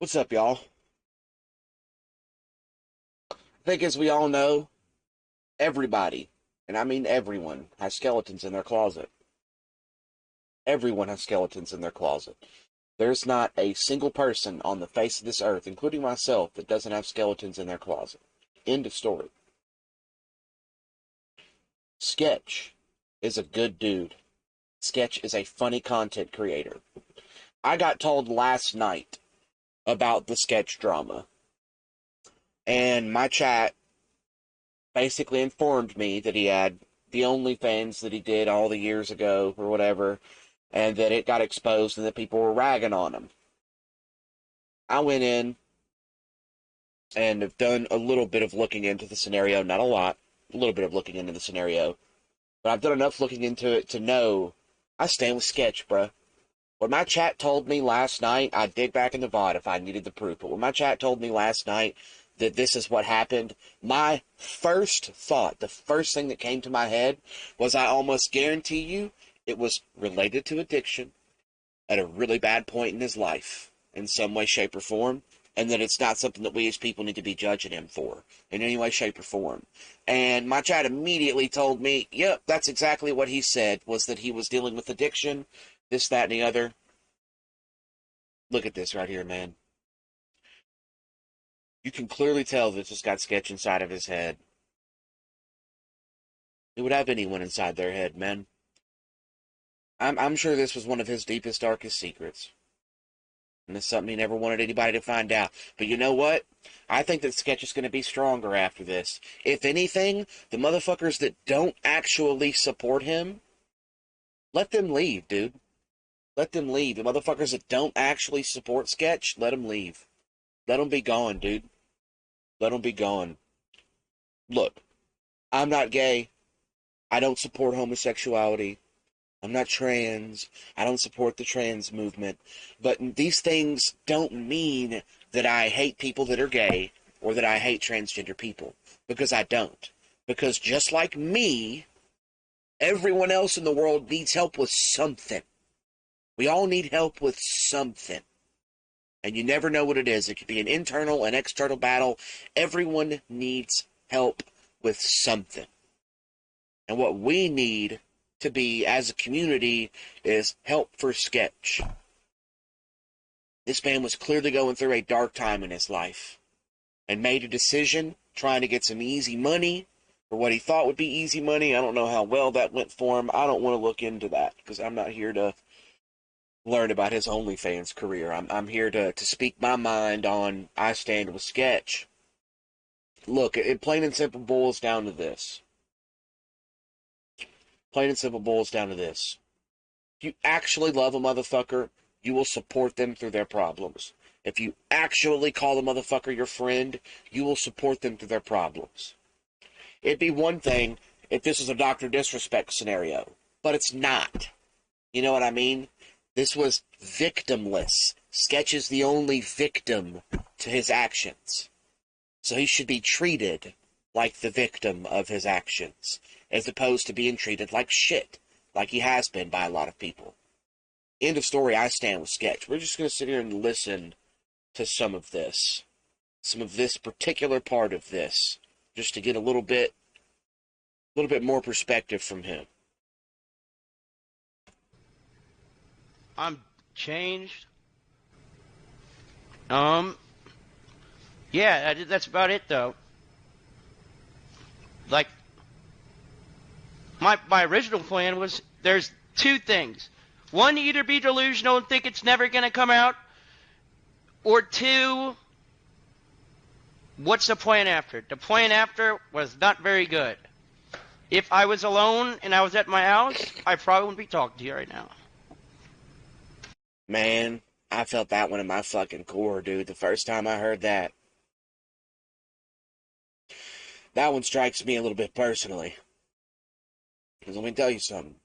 What's up, y'all? I think, as we all know, everybody, and I mean everyone, has skeletons in their closet. Everyone has skeletons in their closet. There's not a single person on the face of this earth, including myself, that doesn't have skeletons in their closet. End of story. Sketch is a good dude. Sketch is a funny content creator. I got told last night about the sketch drama, and my chat basically informed me that he had the OnlyFans that he did all the years ago or whatever, and that it got exposed and that people were ragging on him. I went in and have done a little bit of looking into the scenario, not a lot, a little bit of looking into the scenario, but I've done enough looking into it to know I stand with Sketch, bruh. What my chat told me last night, I'd dig back in the VOD if I needed the proof, but when my chat told me last night that this is what happened, my first thought, the first thing that came to my head was I almost guarantee you it was related to addiction at a really bad point in his life in some way, shape, or form, and that it's not something that we as people need to be judging him for in any way, shape, or form. And my chat immediately told me, yep, that's exactly what he said, was that he was dealing with addiction, this, that, and the other. Look at this right here, man. You can clearly tell that this got Sketch inside of his head. It would have anyone inside their head, man. I'm sure this was one of his deepest, darkest secrets. And it's something he never wanted anybody to find out. But you know what? I think that Sketch is going to be stronger after this. If anything, the motherfuckers that don't actually support him, let them leave, dude. Let them leave. The motherfuckers that don't actually support Sketch, let them leave. Let them be gone, dude. Let them be gone. Look, I'm not gay. I don't support homosexuality. I'm not trans. I don't support the trans movement. But these things don't mean that I hate people that are gay or that I hate transgender people. Because I don't. Because just like me, everyone else in the world needs help with something. We all need help with something. And you never know what it is. It could be an internal, an external battle. Everyone needs help with something. And what we need to be as a community is help for Sketch. This man was clearly going through a dark time in his life and made a decision trying to get some easy money for what he thought would be easy money. I don't know how well that went for him. I don't want to look into that because I'm not here to learn about his OnlyFans career. I'm here to speak my mind on I stand with Sketch. Look, it plain and simple boils down to this. Plain and simple boils down to this. If you actually love a motherfucker, you will support them through their problems. If you actually call a motherfucker your friend, you will support them through their problems. It'd be one thing if this was a Dr. Disrespect scenario, but it's not. You know what I mean? This was victimless. Sketch is the only victim to his actions. So he should be treated like the victim of his actions, as opposed to being treated like shit, like he has been by a lot of people. End of story, I stand with Sketch. We're just going to sit here and listen to some of this particular part of this, just to get a little bit more perspective from him. I'm changed. Um, yeah, that's about it though. Like my original plan was there's two things. One, either be delusional and think it's never gonna come out, or two, what's the plan after? The plan after was not very good. If I was alone and I was at my house, I probably wouldn't be talking to you right now. Man, I felt that one in my fucking core, dude, the first time I heard that. That one strikes me a little bit personally. Because let me tell you something.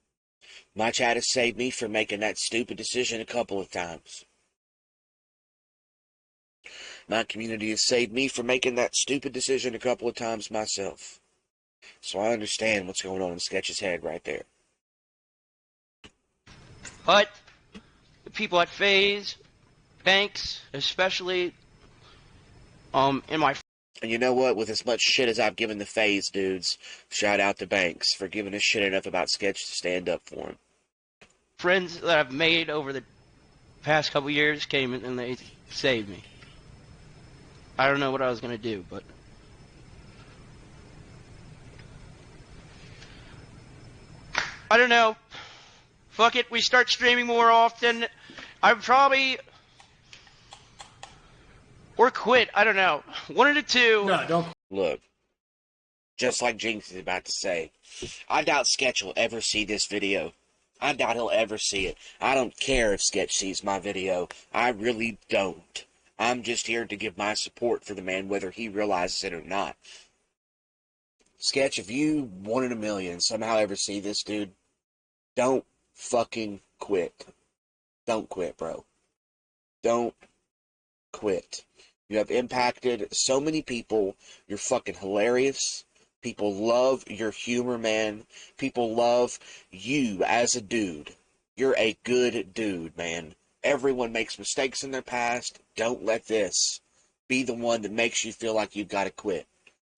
My chat has saved me from making that stupid decision a couple of times. My community has saved me from making that stupid decision a couple of times myself. So I understand what's going on in Sketch's head right there. But the people at FaZe Banks, especially in my And you know what? With as much shit as I've given the FaZe dudes, shout out to Banks for giving a shit enough about Sketch to stand up for him. friends that I've made over the past couple years came in and they saved me. I don't know what I was gonna do, but I don't know. Fuck it, we start streaming more often. I probably or quit. I don't know. One of the two. No, don't. Look, just like Jinx is about to say, I doubt Sketch will ever see this video. I doubt he'll ever see it. I don't care if Sketch sees my video. I really don't. I'm just here to give my support for the man, whether he realizes it or not. Sketch, if you, 1 in a million, somehow ever see this dude, don't fucking quit. Don't quit, bro. Don't quit. You have impacted so many people. You're fucking hilarious. People love your humor, man. People love you as a dude. You're a good dude, man. Everyone makes mistakes in their past. Don't let this be the one that makes you feel like you've got to quit.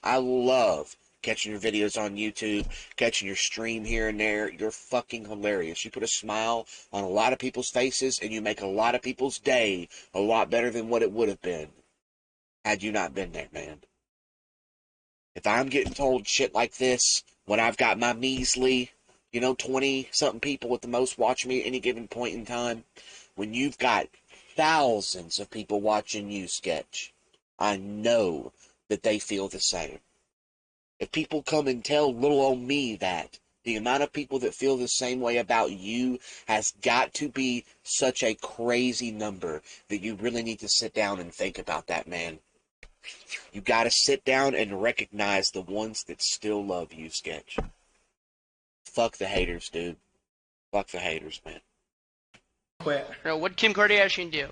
I love catching your videos on YouTube, catching your stream here and there. You're fucking hilarious. You put a smile on a lot of people's faces, and you make a lot of people's day a lot better than what it would have been had you not been there, man. If I'm getting told shit like this when I've got my measly, 20-something people at the most watching me at any given point in time, when you've got thousands of people watching you, Sketch, I know that they feel the same. If people come and tell little old me that, the amount of people that feel the same way about you has got to be such a crazy number that you really need to sit down and think about that, man. You got to sit down and recognize the ones that still love you, Sketch. Fuck the haters, dude. Fuck the haters, man. Quit. What'd Kim Kardashian do?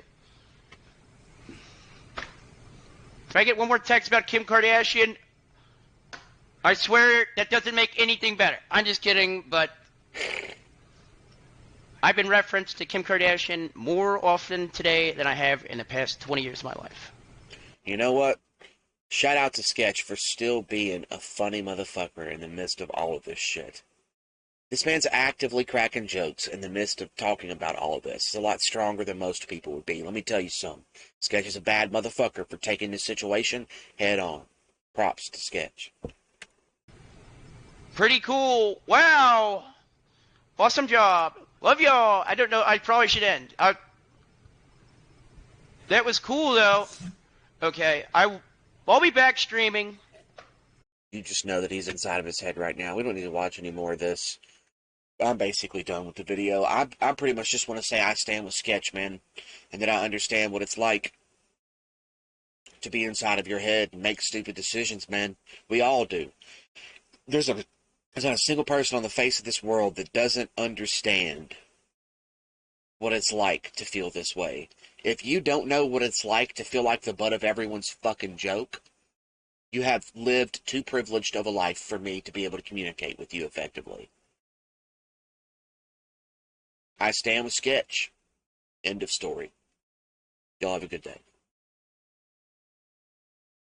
If I get one more text about Kim Kardashian, I swear that doesn't make anything better. I'm just kidding, but I've been referenced to Kim Kardashian more often today than I have in the past 20 years of my life. You know what? Shout out to Sketch for still being a funny motherfucker in the midst of all of this shit. This man's actively cracking jokes in the midst of talking about all of this. It's a lot stronger than most people would be. Let me tell you something. Sketch is a bad motherfucker for taking this situation head on. Props to Sketch. Pretty cool. Wow. Awesome job. Love y'all. I don't know. I probably should end. That was cool, though. Okay. I'll be back streaming. You just know that he's inside of his head right now. We don't need to watch any more of this. I'm basically done with the video. I pretty much just want to say I stand with Sketch, man. And that I understand what it's like to be inside of your head and make stupid decisions, man. We all do. There's not a single person on the face of this world that doesn't understand what it's like to feel this way. If you don't know what it's like to feel like the butt of everyone's fucking joke, you have lived too privileged of a life for me to be able to communicate with you effectively. I stand with Sketch. End of story. Y'all have a good day.